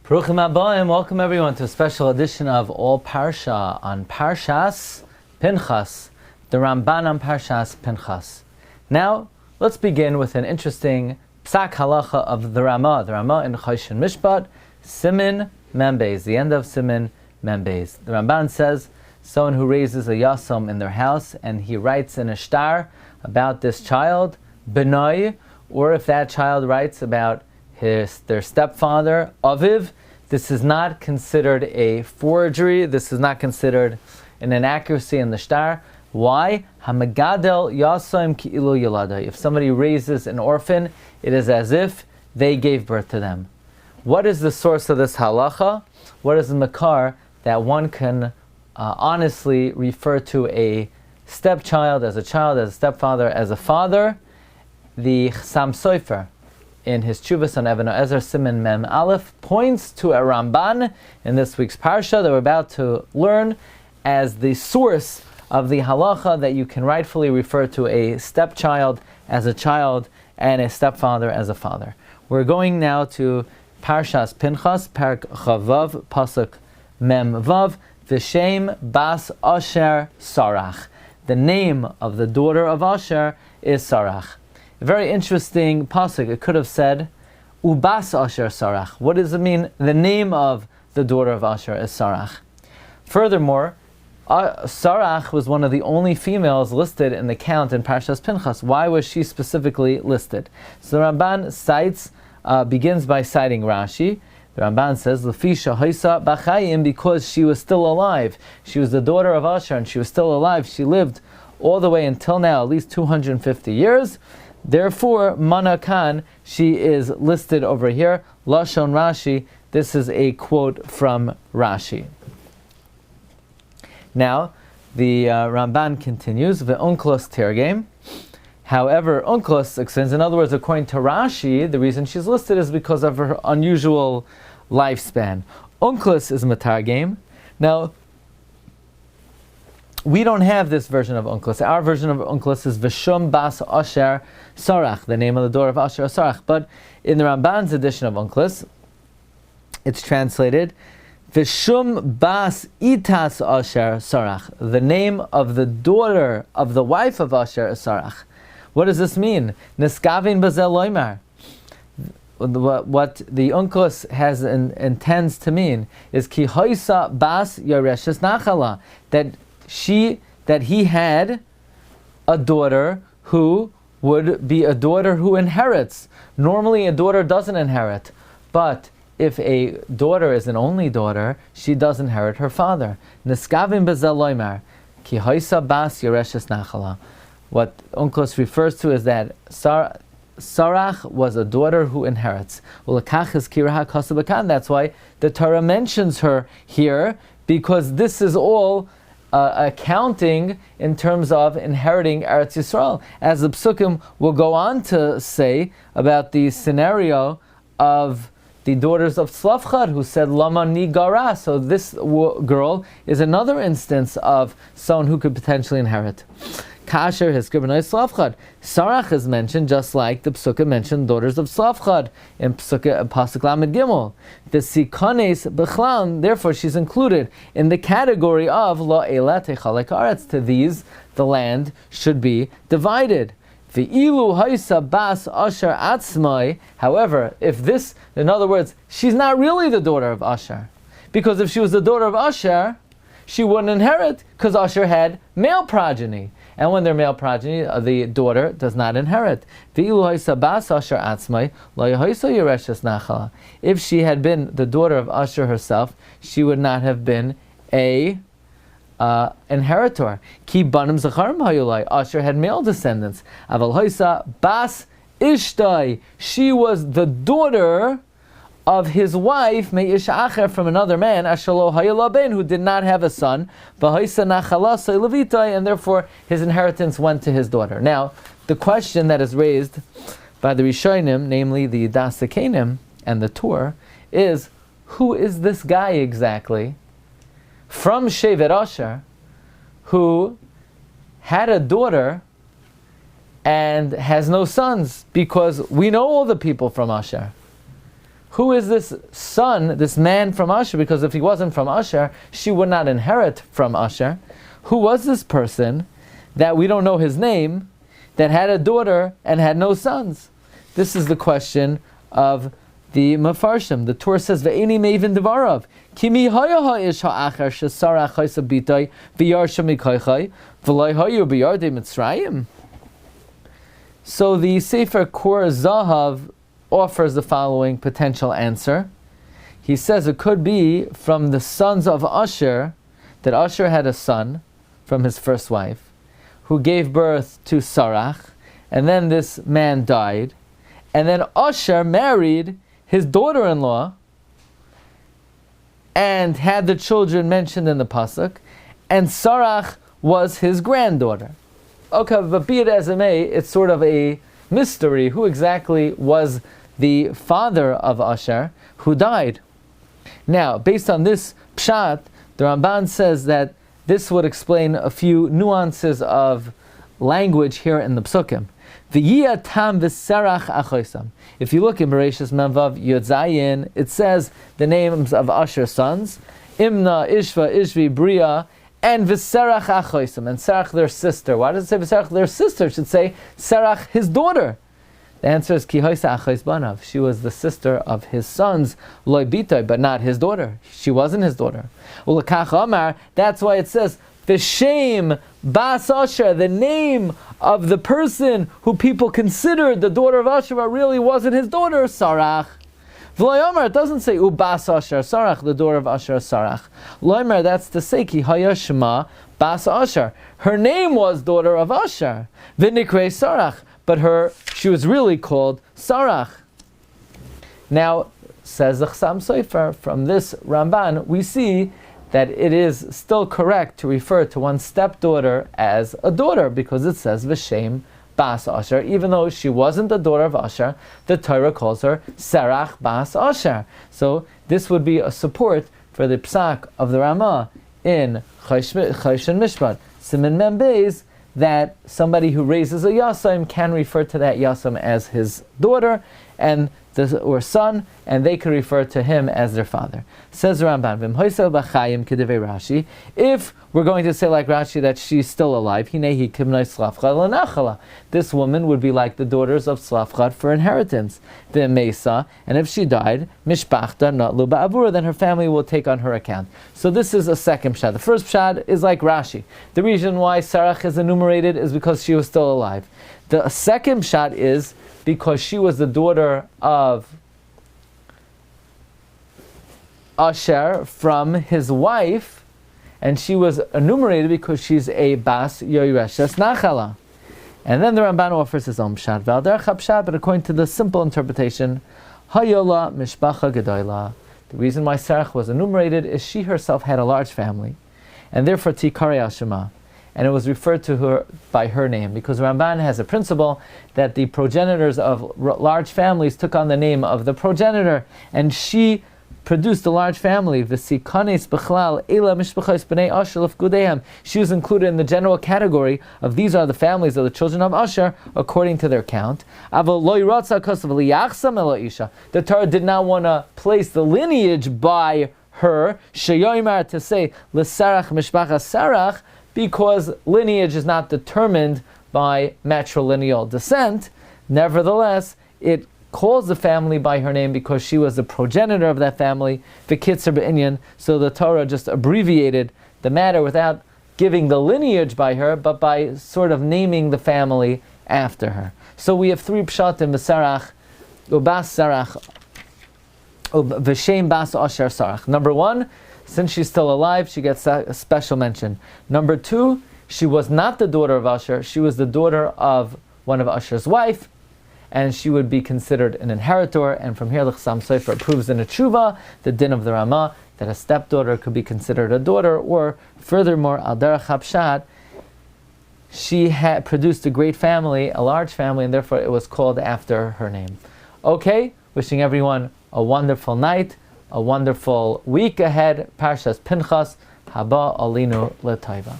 Baruchim Abayim, welcome everyone to a special edition of All Parsha on Parshas Pinchas, the Ramban on Parshas Pinchas. Now, let's begin with an interesting psak halacha of the Ramah. The Ramah in Choshen Mishpat, Simin Membeis, the end of Simin Membeis. The Ramban says, someone who raises a yasom in their house and he writes in a shtar about this child, Benoi, or if that child writes about their stepfather, Aviv, this is not considered a forgery. This is not considered an inaccuracy in the shtar. Why? Hamagadel yasaim ki'ilu yilada. If somebody raises an orphan, it is as if they gave birth to them. What is the source of this halacha? What is the makar that one can honestly refer to a stepchild, as a stepfather, as a father? The Chassam Sofer, in his Chuvas on Even Ezer Siman Mem Aleph, points to a Ramban in this week's Parsha that we're about to learn as the source of the halacha that you can rightfully refer to a stepchild as a child and a stepfather as a father. We're going now to Parshas Pinchas, Parak Chavav, Pasuk Mem Vav, V'Shem Bas Asher Sarach. The name of the daughter of Asher is Sarach. A very interesting pasuk. It could have said, Ubas Asher Sarach. What does it mean? The name of the daughter of Asher is Sarach. Furthermore, Sarach was one of the only females listed in the count in Parshas Pinchas. Why was she specifically listed? So the Ramban begins by citing Rashi. The Ramban says, Lefisha Haisa Bachayim, because she was still alive. She was the daughter of Asher and she was still alive. She lived all the way until now, at least 250 years. Therefore, Mana Khan, she is listed over here. Lashon Rashi, this is a quote from Rashi. Now, the Ramban continues, Ve'unklos Tergem. However, Unklos extends, in other words, according to Rashi, the reason she's listed is because of her unusual lifespan. Unklos is Matargem. Now, we don't have this version of Unklos. Our version of Unklos is V'Shum Bas Asher Sarach, the name of the daughter of Asher Sarach. But in the Ramban's edition of Unklos, it's translated V'Shum Bas Itas Asher Sarach, the name of the daughter of the wife of Asher Sarach. What does this mean? Neskavin Bazel Loimar. What the Unklos has intends to mean is Ki Hoisa Bas Yareshes Nachala, that he had a daughter who would be a daughter who inherits. Normally a daughter doesn't inherit, but if a daughter is an only daughter, she does inherit her father. Neskavim bezel loimar, ki hoisa bas yereshes nachala. What Unklos refers to is that Sarach was a daughter who inherits. That's why the Torah mentions her here, because this is all accounting in terms of inheriting Eretz Yisrael. As the Psukim will go on to say about the scenario of the daughters of Slavchad who said, Lama ni gara. So this girl is another instance of someone who could potentially inherit. Kasher has given us Slavchad. Sarach is mentioned just like the Psukkah mentioned daughters of Slavchad in Pasuk Lamed Gimel. The Sikones Bechlan, therefore she's included in the category of La Eila Techalek Aretz. To these, the land should be divided. The Ilu Haisa Bas Asher Atzmai. However, if this, in other words, she's not really the daughter of Asher, because if she was the daughter of Asher, she wouldn't inherit, because Asher had male progeny. And when they're male progeny, the daughter does not inherit. If she had been the daughter of Asher herself, she would not have been a inheritor. Asher had male descendants. Bas Ishtai. She was the daughter of his wife, Me'ish Acher, from another man, Ashalo Hayalaben, who did not have a son, and therefore his inheritance went to his daughter. Now, the question that is raised by the Rishonim, namely the Dasakenim and the Tur, is, who is this guy exactly from Shevet Asher who had a daughter and has no sons? Because we know all the people from Asher. who is this son, this man from Asher? Because if he wasn't from Asher, she would not inherit from Asher. Who was this person that we don't know his name, that had a daughter and had no sons? This is the question of the Mefarshim. The Torah says, "Ve'eni meivin devarav, ki mi haya ha'ish ha'achar shesarach chaysa bitay v'yarsha mikaychay v'loi hayu b'yardei Mitzrayim." So the Sefer Kor Zahav offers the following potential answer. He says it could be from the sons of Asher, that Asher had a son from his first wife, who gave birth to Sarach, and then this man died, and then Asher married his daughter-in-law, and had the children mentioned in the pasuk, and Sarach was his granddaughter. Okay, but be it as it may, it's sort of a mystery. Who exactly was the father of Asher who died? Now, based on this pshat, the Ramban says that this would explain a few nuances of language here in the psukim. V'yia tam v'serach achoisam. If you look in Bereshis Memvav Yud Zayin, it says the names of Asher's sons: Imna, Ishva, Ishvi, Bria, and V'serach achoisam, and Serach their sister. Why does it say V'serach their sister? It should say Serach his daughter. The answer is Ki hoisa achois banav. She was the sister of his sons, Loi Bitoi, but not his daughter. She wasn't his daughter. Ulakach Amar. That's why it says V'shem Bas Asher, the name of the person who people considered the daughter of Asher, but really wasn't his daughter, Sarach. V'loyomar, it doesn't say Ubas Asher Sarach, the daughter of Asher Sarach. Loyomar, that's to say Ki Haya Shema Bas Asher. Her name was daughter of Asher. V'nikrei Sarach, but she was really called Sarach. Now, says the Chassam Sofer, from this Ramban, we see that it is still correct to refer to one's stepdaughter as a daughter, because it says V'shem Bas Asher, even though she wasn't the daughter of Asher, the Torah calls her Serach Bas Asher. So this would be a support for the psak of the Ramah in Choshen Mishpat, Siman Mem Beis, that somebody who raises a Yasam can refer to that Yasam as his daughter or son, and they can refer to him as their father. Says Ramban, if we're going to say like Rashi that she's still alive, this woman would be like the daughters of Slavchad for inheritance. And if she died, then her family will take on her account. So this is a second pshat. The first pshat is like Rashi. The reason why Sarach is enumerated is because she was still alive. The second pshat is because she was the daughter of Asher from his wife, and she was enumerated because she's a Bas Yoreshes Nachala. And then the Ramban offers his own pshat, but according to the simple interpretation, Hayola Mishpacha Gedoyla. The reason why Sarach was enumerated is she herself had a large family, and therefore Tikarei Ashema. And it was referred to her by her name, because Ramban has a principle that the progenitors of large families took on the name of the progenitor, and she produced a large family. She was included in the general category of these are the families of the children of Asher according to their count. The Torah did not want to place the lineage by her, to say l'sarach mishpacha sarach, because lineage is not determined by matrilineal descent. Nevertheless, it calls the family by her name because she was the progenitor of that family, the Kitzer B'inyan, so the Torah just abbreviated the matter without giving the lineage by her, but by sort of naming the family after her. So we have three pshatim, V'sarach, Ubas Sarach, V'shem Bas Asher Sarach. Number one, since she's still alive, she gets a special mention. Number two, she was not the daughter of Asher, she was the daughter of one of Asher's wife, and she would be considered an inheritor. And from here, the Chassam Sofer proves in a tshuva, the din of the Ramah, that a stepdaughter could be considered a daughter, or furthermore, al derech hapshat, she had produced a great family, a large family, and therefore it was called after her name. Okay, wishing everyone a wonderful night, a wonderful week ahead. Parshas Pinchas, haba alinu l'taiva.